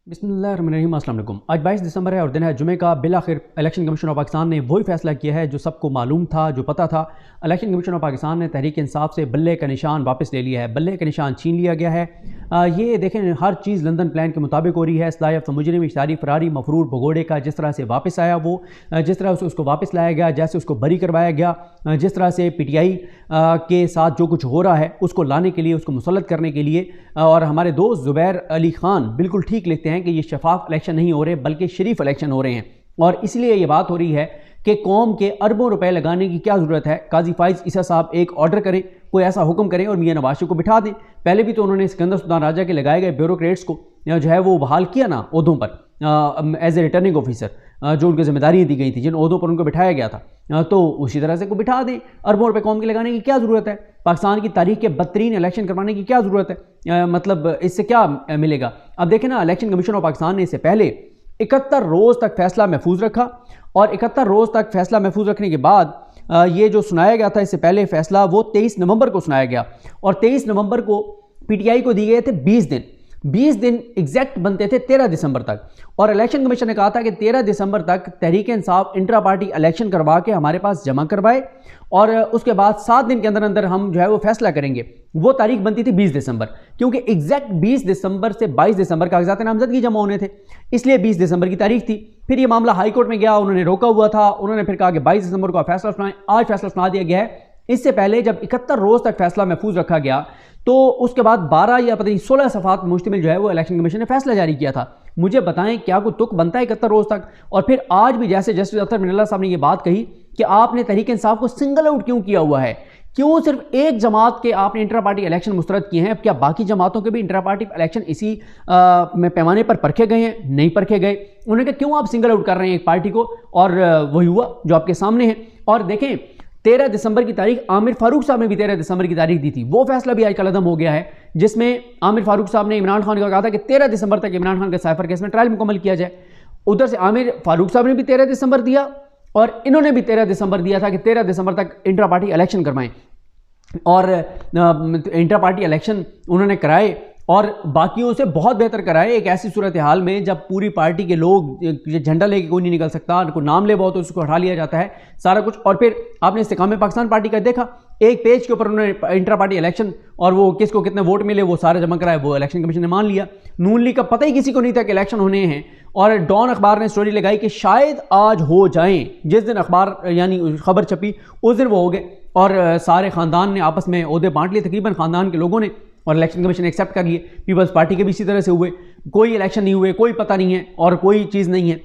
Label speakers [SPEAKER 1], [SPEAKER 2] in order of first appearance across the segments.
[SPEAKER 1] बिस्मिल्लाहिर्रहमानिर्रहीम, अस्सलाम वालेकुम। आज 22 दिसंबर है और दिन है जुमे का। बिलाखिर इलेक्शन कमीशन ऑफ पाकिस्तान ने वही फैसला किया है जो सबको मालूम था, जो पता था। इलेक्शन कमीशन ऑफ पाकिस्तान ने तहरीक इंसाफ से बल्ले का निशान वापस ले लिया है। बल्ले का निशान छीन लिया गया है। ये देखें, हर चीज़ लंदन प्लान के मुताबिक हो रही है। सलाहियत मुजरिम इश्तारी फरारी मफरूर भगोड़े का जिस तरह से वापस आया, वो जिस तरह से उसको वापस लाया गया, जैसे उसको बरी करवाया गया, जिस तरह से PTI के साथ जो कुछ हो रहा है उसको लाने के लिए, उसको मुसल्लत करने के लिए। और हमारे दोस्त ज़ुबैर अली ख़ान बिल्कुल ठीक लिखते हैं कि ये शफाफ इलेक्शन नहीं हो रहे बल्कि शरीफ इलेक्शन हो रहे हैं। और इसलिए ये बात हो रही है कि कौम के अरबों रुपए लगाने की क्या ज़रूरत है। काजी फाइज ईसा साहब एक ऑर्डर करें, कोई ऐसा हुक्म करें और मियां नवाज शरीफ को बिठा दें। पहले भी तो उन्होंने सिकंदर सुल्तान राजा के लगाए गए ब्यूरोक्रेट्स को जो है वो बहाल किया ना ओहदों पर एज ए रिटर्निंग ऑफिसर, जो उनको जिम्मेदारियाँ दी गई थी, जिन ओहदों पर उनको बिठाया गया था। तो उसी तरह से को बिठा दें। अरबों रुपए कौम के लगाने की क्या ज़रूरत है। पाकिस्तान की तारीख के बदतरीन इलेक्शन करवाने की क्या ज़रूरत है। मतलब इससे क्या मिलेगा। अब देखें ना, इलेक्शन कमीशन ऑफ पाकिस्तान ने इससे पहले 71 रोज़ तक फैसला महफूज रखा और 71 रोज़ तक फैसला महफूज रखने के बाद ये जो सुनाया गया था इससे पहले फैसला, वो 23 नवंबर को सुनाया गया। और 23 नवंबर को PTI को दिए गए थे 20 दिन एग्जैक्ट बनते थे 13 दिसंबर तक। और इलेक्शन कमीशन ने कहा था कि 13 दिसंबर तक Tehreek Insaf intra party election करवा के हमारे पास जमा करवाए और उसके बाद 7 दिन के अंदर अंदर हम जो है वो फैसला करेंगे। वो तारीख बनती थी 20 दिसंबर, क्योंकि एग्जैक्ट 20 दिसंबर से 22 दिसंबर कागजात नामजदगी जमा होने थे, इसलिए 20 दिसंबर की तारीख थी। फिर ये मामला हाई कोर्ट में गया, उन्होंने रोका हुआ था। उन्होंने फिर कहा कि 22 दिसंबर को फैसला सुनाएं। आज फैसला सुना दिया गया है। इससे पहले जब 71 रोज़ तक फैसला महफूज रखा गया तो उसके बाद 12 या पता नहीं 16 सफ़ात मुश्तमिल जो है वो इलेक्शन कमीशन ने फैसला जारी किया था। मुझे बताएं क्या कोई तुक बनता है 71 रोज़ तक। और फिर आज भी जैसे जस्टिस अख्तर मिनल्ला साहब ने ये बात कही कि आपने तहरीक इंसाफ को सिंगल आउट क्यों किया हुआ है, क्यों सिर्फ एक जमात के आपने इंट्रा पार्टी इलेक्शन मुस्तरद किए हैं। क्या बाकी जमातों के भी इंट्रा पार्टी इलेक्शन इसी में पैमाने पर परखे गए हैं? नहीं परखे गए। उन्होंने कहा क्यों आप सिंगल आउट कर रहे हैं एक पार्टी को, और वही हुआ जो आपके सामने है। और देखें, 13 दिसंबर की तारीख आमिर फारूक साहब ने भी 13 दिसंबर की तारीख दी थी। वो फैसला भी आज कल अदम हो गया है, जिसमें आमिर फारूक साहब ने इमरान खान का कहा था कि 13 दिसंबर तक इमरान खान के साइफर केस में ट्रायल मुकम्मल किया जाए। उधर से आमिर फारूक साहब ने भी 13 दिसंबर दिया और इन्होंने भी 13 दिसंबर दिया था कि 13 दिसंबर तक इंट्रा पार्टी इलेक्शन करवाएं। और इंट्रा पार्टी इलेक्शन उन्होंने कराए और बाकियों से बहुत बेहतर कराए। एक ऐसी सूरत हाल में जब पूरी पार्टी के लोग झंडा लेके कोई नहीं निकल सकता, को नाम ले बहुत तो उसको हटा लिया जाता है सारा कुछ। और फिर आपने इस्तेकाम पाकिस्तान पार्टी का देखा, एक पेज के ऊपर उन्होंने इंट्रा पार्टी इलेक्शन और वो किसको कितने वोट मिले वो सारे जमा कराए, वो इलेक्शन कमीशन ने मान लिया। नून लीग का पता ही किसी को नहीं था कि इलेक्शन होने हैं। और डॉन अखबार ने स्टोरी लगाई कि शायद आज हो जाएं। जिस दिन अखबार यानी खबर छपी उस दिन वो हो गए और सारे ख़ानदान ने आपस में ओहदे बांट लिए, तकरीबन ख़ानदान के लोगों ने, और इलेक्शन कमीशन ने एक्सेप्ट कर लिए। पीपल्स पार्टी के भी इसी तरह से हुए, कोई इलेक्शन नहीं हुए, कोई पता नहीं है और कोई चीज़ नहीं है,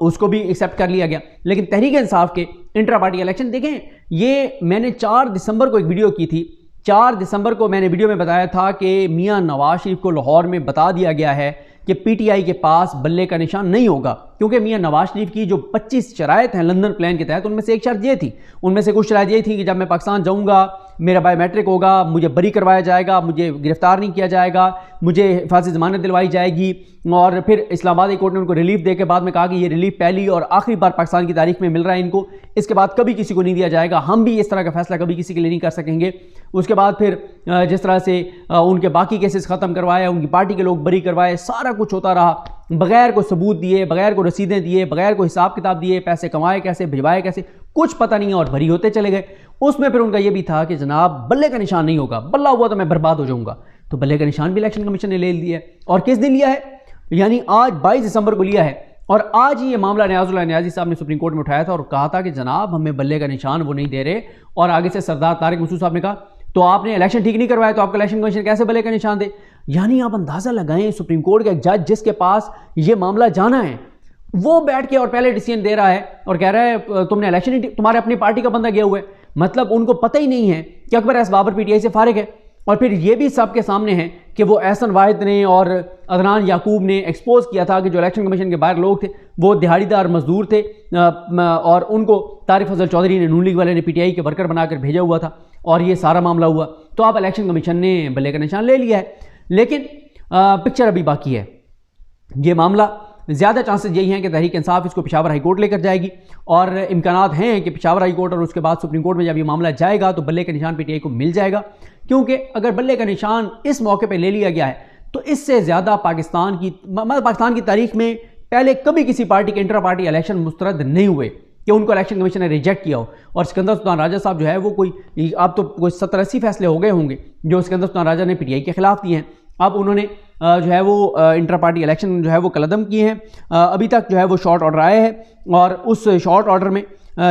[SPEAKER 1] उसको भी एक्सेप्ट कर लिया गया। लेकिन तहरीक इंसाफ के इंट्रा पार्टी इलेक्शन देखें, ये मैंने 4 दिसंबर को एक वीडियो की थी। 4 दिसंबर को मैंने वीडियो में बताया था कि मियां नवाज शरीफ को लाहौर में बता दिया गया है कि PTI के पास बल्ले का निशान नहीं होगा, क्योंकि मियां नवाज शरीफ की जो 25 शराइत हैं लंदन प्लान के तहत, उनमें से एक शर्त ये थी, उनमें से कुछ शराइत ये थी कि जब मैं पाकिस्तान जाऊंगा मेरा बायोमेट्रिक होगा, मुझे बरी करवाया जाएगा, मुझे गिरफ्तार नहीं किया जाएगा, मुझे हिफाजती ज़मानत दिलवाई जाएगी। और फिर इस्लामाबाद कोर्ट ने उनको रिलीफ दे के बाद में कहा कि ये रिलीफ पहली और आखिरी बार पाकिस्तान की तारीख में मिल रहा है इनको, इसके बाद कभी किसी को नहीं दिया जाएगा, हम भी इस तरह का फैसला कभी किसी के लिए नहीं कर सकेंगे। उसके बाद फिर जिस तरह से उनके बाकी केसेस ख़त्म करवाए, उनकी पार्टी के लोग बरी करवाए, सारा कुछ होता रहा बगैर को सबूत दिए, बगैर को रसीदें दिए, बगैर को हिसाब किताब दिए, पैसे कमाए कैसे, भिजवाए कैसे, कुछ पता नहीं है और भरी होते चले गए। उसमें फिर उनका ये भी था कि जनाब बल्ले का निशान नहीं होगा, बल्ला हुआ तो मैं बर्बाद हो जाऊंगा। तो बल्ले का निशान भी इलेक्शन कमीशन ने ले लिया है। और किस दिन लिया है, यानी आज 22 दिसंबर को लिया है। और आज ही ये मामला नियाजुल्लाह नियाजी साहब ने सुप्रीम कोर्ट में उठाया था और कहा था कि जनाब हमें बल्ले का निशान वो नहीं दे रहे। और आगे से सरदार तारिक मसूद साहब ने कहा तो आपने इलेक्शन ठीक नहीं करवाया तो आपका इलेक्शन कमीशन कैसे बल्ले का निशान दे। यानी आप अंदाजा लगाएं, सुप्रीम कोर्ट का एक जज जिसके पास ये मामला जाना है वो बैठ के और पहले डिसीजन दे रहा है और कह रहा है तुमने इलेक्शन ही, तुम्हारे अपनी पार्टी का बंदा गया हुआ है। मतलब उनको पता ही नहीं है कि अकबर एस बाबर PTI से फारिग है। और फिर ये भी सबके सामने है कि वो एहसन वाहिद ने और अदनान याकूब ने एक्सपोज किया था कि जो इलेक्शन कमीशन के बाहर लोग थे वो दिहाड़ीदार मजदूर थे और उनको तारिक फजल चौधरी ने, नून लीग वाले ने PTI के वर्कर बनाकर भेजा हुआ था और ये सारा मामला हुआ। तो अब इलेक्शन कमीशन ने बल्ले का निशान ले लिया है, लेकिन पिक्चर अभी बाकी है। ये मामला ज़्यादा चांसेस यही हैं कि तहरीक इंसाफ इसको पेशावर हाई कोर्ट लेकर जाएगी और इम्कानात हैं कि पेशावर हाई कोर्ट और उसके बाद सुप्रीम कोर्ट में जब ये मामला जाएगा तो बल्ले का निशान PTI को मिल जाएगा। क्योंकि अगर बल्ले का निशान इस मौके पर ले लिया गया है तो इससे ज़्यादा पाकिस्तान की तारीख में पहले कभी किसी पार्टी के इंटर पार्टी इलेक्शन मुस्तरद नहीं हुए कि उनको इलेक्शन कमीशन ने रिजेक्ट किया हो। और सिकंदर सुल्तान राजा साहब जो है वो कोई अब तो कोई 70-80 फैसले हो गए होंगे जो सिकंदर सुल्तान राजा ने पीटीआई के खिलाफ दिए हैं। अब उन्होंने जो है वो इंटर पार्टी इलेक्शन जो है वो कलअदम किए हैं। अभी तक जो है वो शॉर्ट ऑर्डर आए हैं और उस शॉर्ट ऑर्डर में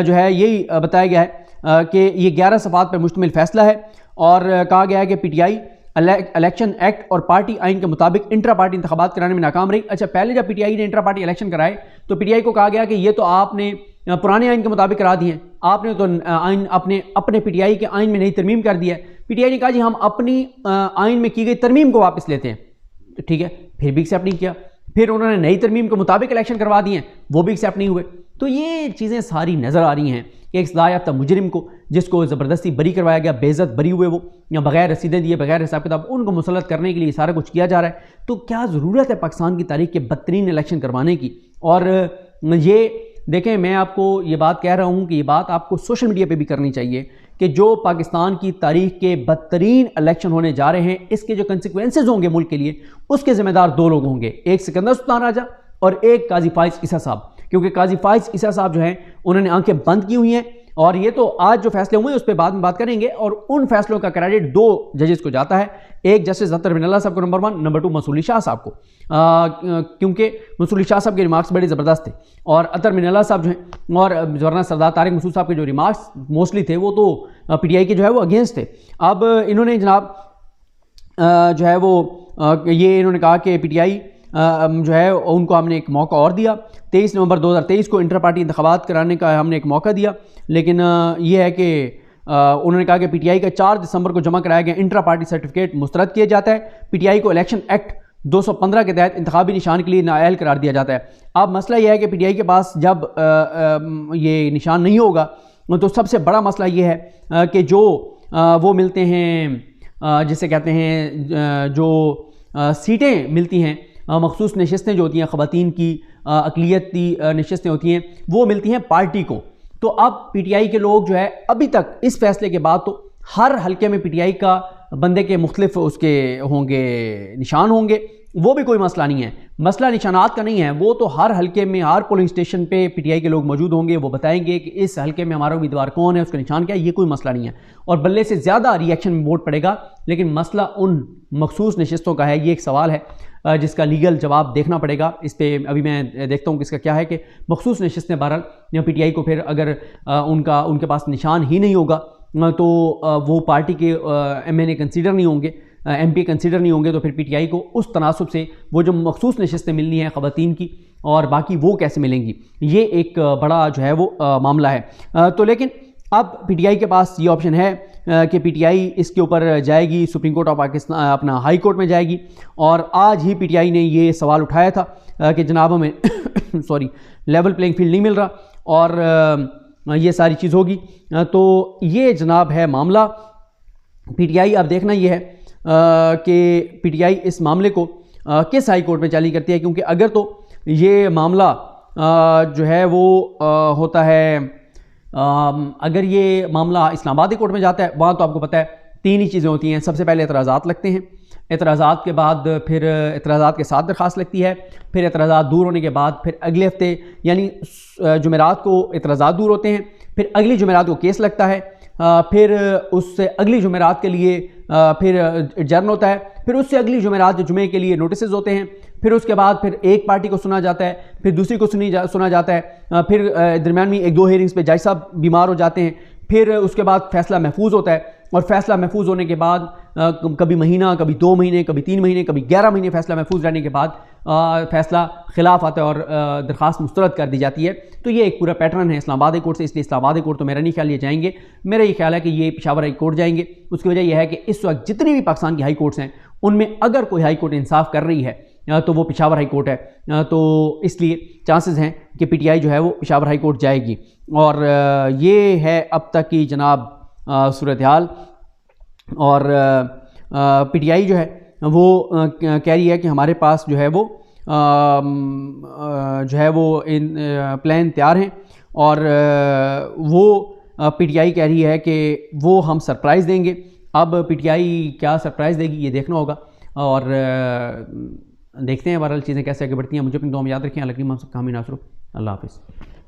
[SPEAKER 1] जो है यही बताया गया है कि ये 11 सफ़ात पर मुश्तमिल फैसला है और कहा गया है कि पीटीआई इलेक्शन एक्ट और पार्टी आइन के मुताबिक इंट्रा पार्टी इंतखाबात कराने में नाकाम रही। अच्छा, पहले जब पीटीआई ने इंट्रा पार्टी इलेक्शन कराए तो पीटीआई को कहा गया कि ये तो आपने पुराने आइन के मुताबिक करा दिए, आपने तो आइन अपने पीटीआई के आइन में नई तरमीम कर दिया है। पीटीआई ने कहा जी हम अपनी आइन में की गई तरमीम को वापस लेते हैं, तो ठीक है, फिर भी एक्सेप्ट नहीं किया। फिर उन्होंने नई तरमीम के मुताबिक इलेक्शन करवा दिए, वो भी एक्सेप्ट नहीं हुए। तो ये चीज़ें सारी नज़र आ रही हैं कि एक सज़ा याफ्ता मुजरिम को, जिसको ज़बरदस्ती बरी करवाया गया, बेइज्जत बरी हुए वो, या बगैर रसीदें दिए, बगैर हिसाब किताब, उनको मुसल्लत करने के लिए सारा कुछ किया जा रहा है। तो क्या ज़रूरत है पाकिस्तान की तारीख के बदतरीन इलेक्शन करवाने की? और ये देखें, मैं आपको ये बात कह रहा हूँ कि ये बात आपको सोशल मीडिया पे भी करनी चाहिए कि जो पाकिस्तान की तारीख के बदतरीन इलेक्शन होने जा रहे हैं, इसके जो कंसिक्वेंसेज होंगे मुल्क के लिए, उसके ज़िम्मेदार दो लोग होंगे, एक सिकंदर सुल्तान राजा और एक काजी फाइज ईसा साहब। क्योंकि काजी फाइज ईसा साहब जो हैं उन्होंने आंखें बंद की हुई हैं और ये तो आज जो फैसले हुए उस पर बाद में बात करेंगे। और उन फैसलों का क्रेडिट दो जजेस को जाता है, एक जस्टिस अतर बिन अल्लाह साहब को नंबर 1, नंबर 2 मंसूर शाह साहब को, क्योंकि मंसूर शाह साहब के रिमार्क्स बड़े ज़बरदस्त थे और अतर बिन अल्लाह साहब जो हैं और वरना सरदार तारिक मसूद साहब के जो रिमार्क्स मोस्टली थे वो तो पीटीआई के जो है वो अगेंस्ट थे। अब इन्होंने जनाब जो है वो ये इन्होंने कहा कि पीटीआई जो है उनको हमने एक मौका और दिया, 23 नवंबर 2023 को इंटर पार्टी इंतखाबात कराने का हमने एक मौका दिया, लेकिन ये है कि उन्होंने कहा कि पीटीआई का 4 दिसंबर को जमा कराया गया इंट्रा पार्टी सर्टिफिकेट मुस्तरद किया जाता है। पीटीआई को इलेक्शन एक्ट 215 के तहत इंतखाबी निशान के लिए नाअहल करार दिया जाता है। अब मसला यह है कि पीटीआई के पास जब ये निशान नहीं होगा तो सबसे बड़ा मसला ये है कि जो वो मिलते हैं जिसे कहते हैं जो सीटें मिलती हैं, मखसूस नशस्तें जो होती हैं, ख़वातीन की अक़लियती नशस्तें होती हैं, वो मिलती हैं पार्टी को। तो अब पीटीआई के लोग जो है अभी तक इस फैसले के बाद तो हर हलके में पीटीआई का बंदे के मुख्तलिफ उसके होंगे निशान होंगे, वो भी कोई मसला नहीं है। मसला निशानात का नहीं है, वो तो हर हलके में हर पोलिंग स्टेशन पे पीटीआई के लोग मौजूद होंगे, वो बताएंगे कि इस हलके में हमारा उम्मीदवार कौन है, उसका निशान क्या है, ये कोई मसला नहीं है। और बल्ले से ज़्यादा रिएक्शन में वोट पड़ेगा, लेकिन मसला उन मखसूस नशस्तों का है। ये एक सवाल है जिसका लीगल जवाब देखना पड़ेगा। इस पर अभी मैं देखता हूँ कि इसका क्या है कि मखसूस नशस्तें बहरहाल पीटीआई को फिर अगर उनके पास निशान ही नहीं होगा तो वो पार्टी के एमएनए कंसीडर नहीं होंगे, एमपी कंसीडर नहीं होंगे, तो फिर पीटीआई को उस तनासब से वो जो मखसूस नशस्तें मिलनी हैं ख़वातीन की और बाकी वो कैसे मिलेंगी, ये एक बड़ा जो है वो मामला है। तो लेकिन अब पीटीआई के पास ये ऑप्शन है कि पीटीआई इसके ऊपर जाएगी, सुप्रीम कोर्ट ऑफ पाकिस्तान अपना हाई कोर्ट में जाएगी। और आज ही पीटीआई ने ये सवाल उठाया था कि जनाब हमें सॉरी लेवल प्लेइंग फील्ड नहीं मिल रहा और ये सारी चीज़ होगी। तो ये जनाब है मामला। पीटीआई अब देखना ये है कि पीटीआई इस मामले को किस हाई कोर्ट में चाली करती है, क्योंकि अगर तो ये मामला जो है वो होता है अगर ये मामला इस्लामाबादी कोर्ट में जाता है, वहाँ तो आपको पता है 3 ही चीज़ें होती हैं। सबसे पहले एतराज़ात लगते हैं, एतराज़ात के बाद फिर एतराज़ात के साथ दरख्वास्त लगती है, फिर एतराज़ात दूर होने के बाद फिर अगले हफ्ते यानी जुमेरात को एतराज़ात दूर होते हैं, फिर अगली जुमेरात को केस लगता है, फिर उससे अगली जुमेरात के लिए फिर जर्न होता है, फिर उससे अगली जुमेरात जुमे के लिए नोटिस होते हैं, फिर उसके बाद फिर एक पार्टी को सुना जाता है, फिर दूसरी को सुना जाता है, फिर दरमियान में 1-2 हेयरिंग्स पे जज साहब बीमार हो जाते हैं, फिर उसके बाद फैसला महफूज होता है। और फैसला महफूज होने के बाद कभी महीना, कभी 2 महीने, कभी 3 महीने, कभी 11 महीने फैसला महफूज रहने के बाद फैसला खिलाफ आता है और दरख्वास्त मुस्तरद कर दी जाती है। तो ये एक पूरा पैटर्न है इस्लामाबाद कोर्ट से, इसलिए इस्लामाबाद कोर्ट तो मेरा नहीं ख्याल ये जाएंगे, मेरा ये ख्याल है कि ये पेशावर हाई कोर्ट जाएंगे। उसकी वजह यह है कि इस वक्त जितनी भी पाकिस्तान की हाई कोर्ट्स हैं उनमें अगर कोई हाई कोर्ट इंसाफ कर रही है तो वो पेशावर हाई कोर्ट है। तो इसलिए चांसेस हैं कि पीटीआई जो है वो पेशावर हाई कोर्ट जाएगी। और ये है अब तक की जनाब सूरत हाल। और पीटीआई जो है वो कह रही है कि हमारे पास जो है वो प्लान तैयार हैं और वो पीटीआई कह रही है कि वो हम सरप्राइज़ देंगे। अब पीटीआई क्या सरप्राइज़ देगी ये देखना होगा। और देखते हैं बहरहाल चीज़ें कैसे आगे बढ़ती हैं। मुझे अपनी दुआ में याद रखें। अल्लाह की हम सब हामी नासरुक। अल्लाह हाफ़िज़।